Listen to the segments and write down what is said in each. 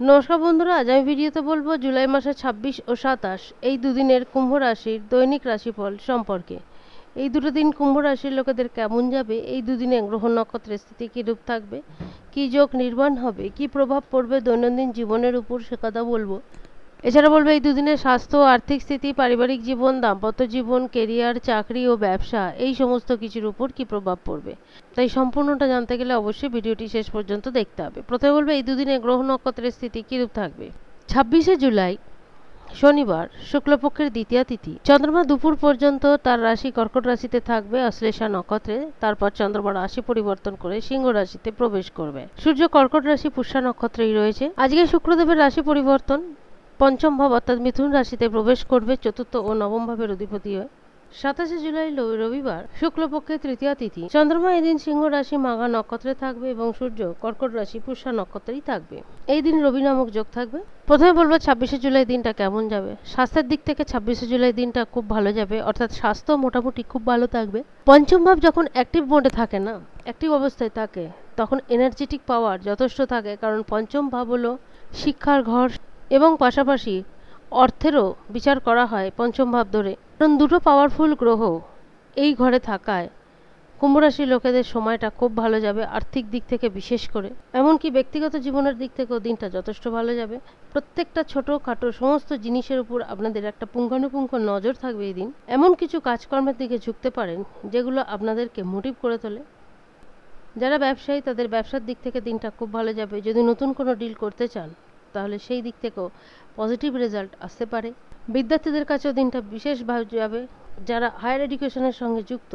নমস্কার বন্ধুরা, আজ আমি ভিডিওতে বলবো জুলাই মাসের 26 ও 27 এই দুদিনের কুম্ভ রাশির দৈনিক রাশিফল সম্পর্কে। এই দুটো দিন কুম্ভ রাশির লোকেদের কেমন যাবে, এই দুদিনে গ্রহ নক্ষত্রের স্থিতি কীরূপ থাকবে, কী যোগ নির্মাণ হবে, কী প্রভাব পড়বে দৈনন্দিন জীবনের উপর, সে কথা বলবো। এছাড়া বলবো এই দুদিনের স্বাস্থ্য, আর্থিক স্থিতি, পারিবারিক জীবন, দাম্পত্য জীবন, কেরিয়ার, চাকরি ও ব্যবসা এই সমস্ত কিছুর উপর কী প্রভাব পড়বে। তাই সম্পূর্ণটা জানতে গেলে অবশ্যই ভিডিওটি শেষ পর্যন্ত দেখতে হবে। প্রথমে বলবো এই দুদিনে গ্রহ নক্ষত্রের স্থিতি কীরূপ থাকবে। 26শে জুলাই শনিবার শুক্লপক্ষের দ্বিতীয়া তিথি, চন্দ্রমা দুপুর পর্যন্ত তার রাশি কর্কট রাশিতে থাকবে অশ্লেষা নক্ষত্রে। তারপর চন্দ্রমা রাশি পরিবর্তন করে সিংহ রাশিতে প্রবেশ করবে। সূর্য কর্কট রাশি পুষ্যা নক্ষত্রেই রয়েছে। আজকে শুক্রদেবের রাশি পরিবর্তন, পঞ্চম ভাব অর্থাৎ মিথুন রাশিতে প্রবেশ করবে, চতুর্থ ও নবম ভাবের অধিপতি হয়। 27শে জুলাই রবিবার শুক্লপক্ষের তৃতীয়া তিথি, চন্দ্রমা এদিন সিংহ রাশি মাঘা নক্ষত্রে থাকবে এবং সূর্য কর্কট রাশি পুষ্যা নক্ষত্রেই থাকবে। এই দিন রবি নামক যোগ থাকবে। প্রথমে বলবো 26শে জুলাই দিনটা কেমন যাবে। স্বাস্থ্যের দিক থেকে 26শে জুলাই দিনটা খুব ভালো যাবে, অর্থাৎ স্বাস্থ্য মোটামুটি খুব ভালো থাকবে। পঞ্চম ভাব যখন অ্যাক্টিভ মোডে থাকে না, অ্যাক্টিভ অবস্থায় থাকে, তখন এনার্জেটিক পাওয়ার যথেষ্ট থাকে, কারণ পঞ্চম ভাব হলো শিক্ষার ঘর এবং পাশাপাশি অর্থেরও বিচার করা হয় পঞ্চম ভাব ধরে। কারণ দুটো পাওয়ারফুল গ্রহ এই ঘরে থাকায় কুম্ভ রাশির লোকেদের সময়টা খুব ভালো যাবে, আর্থিক দিক থেকে বিশেষ করে। এমনকি ব্যক্তিগত জীবনের দিক থেকেও দিনটা যথেষ্ট ভালো যাবে। প্রত্যেকটা ছোটোখাটো সমস্ত জিনিসের উপর আপনাদের একটা পুঙ্খানুপুঙ্খ নজর থাকবে এই দিন। এমন কিছু কাজকর্মের দিকে ঝুঁকতে পারেন যেগুলো আপনাদেরকে মোটিভ করে তোলে। যারা ব্যবসায়ী তাদের ব্যবসার দিক থেকে দিনটা খুব ভালো যাবে। যদি নতুন কোনো ডিল করতে চান তাহলে সেই দিক থেকেও পজিটিভ রেজাল্ট আসতে পারে। বিদ্যার্থীদের কাছেও দিনটা বিশেষভাবে যাবে। যারা হায়ার এডুকেশনের সঙ্গে যুক্ত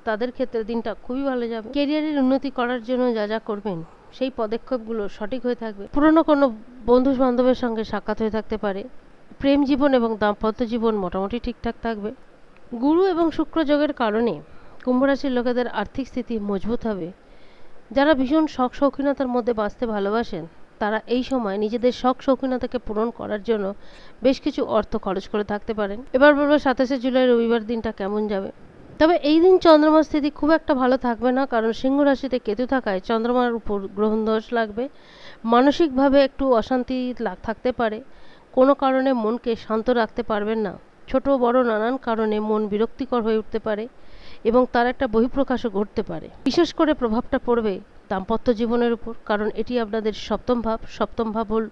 তাদের ক্ষেত্রে দিনটা খুবই ভালো যাবে। কেরিয়ারের উন্নতি করার জন্য যা যা করবেন সেই পদক্ষেপগুলো সঠিক হয়ে থাকবে। পুরনো কোনো বন্ধু বান্ধবের সঙ্গে সাক্ষাৎ হয়ে থাকতে পারে। প্রেম জীবন এবং দাম্পত্য জীবন মোটামুটি ঠিকঠাক থাকবে। গুরু এবং শুক্র যোগের কারণে কুম্ভ রাশির লোকেদের আর্থিক স্থিতি মজবুত হবে। যারা ভীষণ শখ শৌখিনতার মধ্যে বাঁচতে ভালোবাসেন তারা এই সময় নিজেদের শখ শৌখিনতাকে পূরণ করার জন্য বেশ কিছু অর্থ খরচ করে থাকতে পারেন। এবার বলবো 27শে জুলাই রবিবার দিনটা কেমন যাবে। তবে এই দিন চন্দ্রমার স্থিতি খুব একটা ভালো থাকবে না, কারণ সিংহ রাশিতে কেতু থাকায় চন্দ্রমার উপর গ্রহণ দোষ লাগবে। মানসিকভাবে একটু অশান্তি থাকতে পারে। কোনো কারণে মনকে শান্ত রাখতে পারবেন না। ছোট বড় নানান কারণে মন বিরক্তিকর হয়ে উঠতে পারে এবং তার একটা বহিঃপ্রকাশও ঘটতে পারে। বিশেষ করে প্রভাবটা পড়বে দাম্পত্য জীবনের উপর, কারণ এটি আপনাদের সপ্তম ভাব হল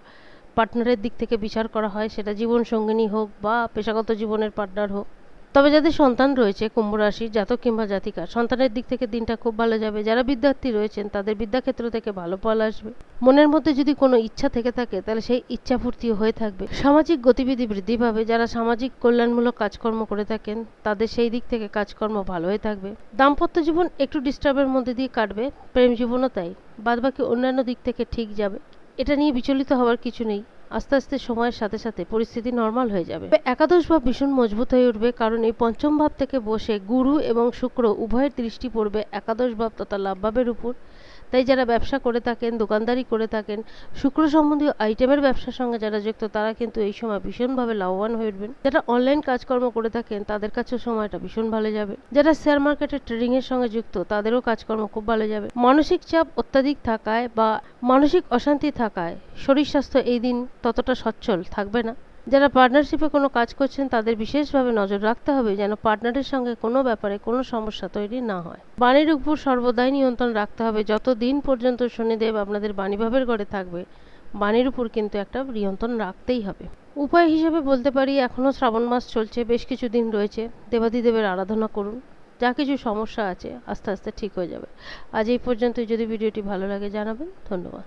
পার্টনারের দিক থেকে বিচার করা হয়, সেটা জীবন সঙ্গিনী হোক বা পেশাগত জীবনের পার্টনার হোক। তবে যাদের সন্তান রয়েছে কুম্ভ রাশির জাতক কিংবা জাতিকা, সন্তানের দিক থেকে দিনটা খুব ভালো যাবে। যারা বিদ্যার্থী রয়েছেন তাদের বিদ্যাক্ষেত্র থেকে ভালো ফল আসবে। মনের মধ্যে যদি কোনো ইচ্ছা থেকে থাকে তাহলে সেই ইচ্ছা পূর্তিও হয়ে থাকবে। সামাজিক গতিবিধি বৃদ্ধি পাবে। যারা সামাজিক কল্যাণমূলক কাজকর্ম করে থাকেন তাদের সেই দিক থেকে কাজকর্ম ভালো হয়ে থাকবে। দাম্পত্য জীবন একটু ডিস্টার্বের মধ্যে দিয়ে কাটবে, প্রেম জীবনও তাই। বাদবাকি অন্যান্য দিক থেকে ঠিক যাবে, এটা নিয়ে বিচলিত হওয়ার কিছু নেই। আস্তে আস্তে সময়ের সাথে সাথে পরিস্থিতি নর্মাল হয়ে যাবে। একাদশ ভাব ভীষণ মজবুত হয়ে উঠবে, কারণ এই পঞ্চম ভাব থেকে বসে গুরু এবং শুক্র উভয়ের দৃষ্টি পড়বে একাদশ ভাব তথা লাভ ভাবের উপর। তাই যারা ব্যবসা করে থাকেন, দোকানদারি করে থাকেন, শুক্র সম্বন্ধীয় আইটেমের ব্যবসার সঙ্গে যারা যুক্ত তারা কিন্তু এই সময় ভীষণভাবে লাভবান হয়ে উঠবেন। যারা অনলাইন কাজকর্ম করে থাকেন তাদের কাছেও সময়টা ভীষণ ভালো যাবে। যারা শেয়ার মার্কেটের ট্রেডিং এর সঙ্গে যুক্ত তাদেরও কাজকর্ম খুব ভালো যাবে। মানসিক চাপ অত্যাধিক থাকায় বা মানসিক অশান্তি থাকায় শরীর স্বাস্থ্য এই দিন ততটা সচ্ছল থাকবে না। যারা পার্টনারশিপে কোনো কাজ করছেন তাদের বিশেষভাবে নজর রাখতে হবে যেন পার্টনারের সঙ্গে কোনো ব্যাপারে কোনো সমস্যা তৈরি না হয়। বাণীর উপর সর্বদাই নিয়ন্ত্রণ রাখতে হবে। যত দিন পর্যন্ত শনিদেব আপনাদের বাণীভাবের ঘরে থাকবে বাণীর উপর কিন্তু একটা নিয়ন্ত্রণ রাখতেই হবে। উপায় হিসেবে বলতে পারি, এখনও শ্রাবণ মাস চলছে, বেশ কিছু দিন রয়েছে, দেবাদিদেবের আরাধনা করুন। যা কিছু সমস্যা আছে আস্তে আস্তে ঠিক হয়ে যাবে। আজ এই পর্যন্তই। যদি ভিডিওটি ভালো লাগে জানাবেন। ধন্যবাদ।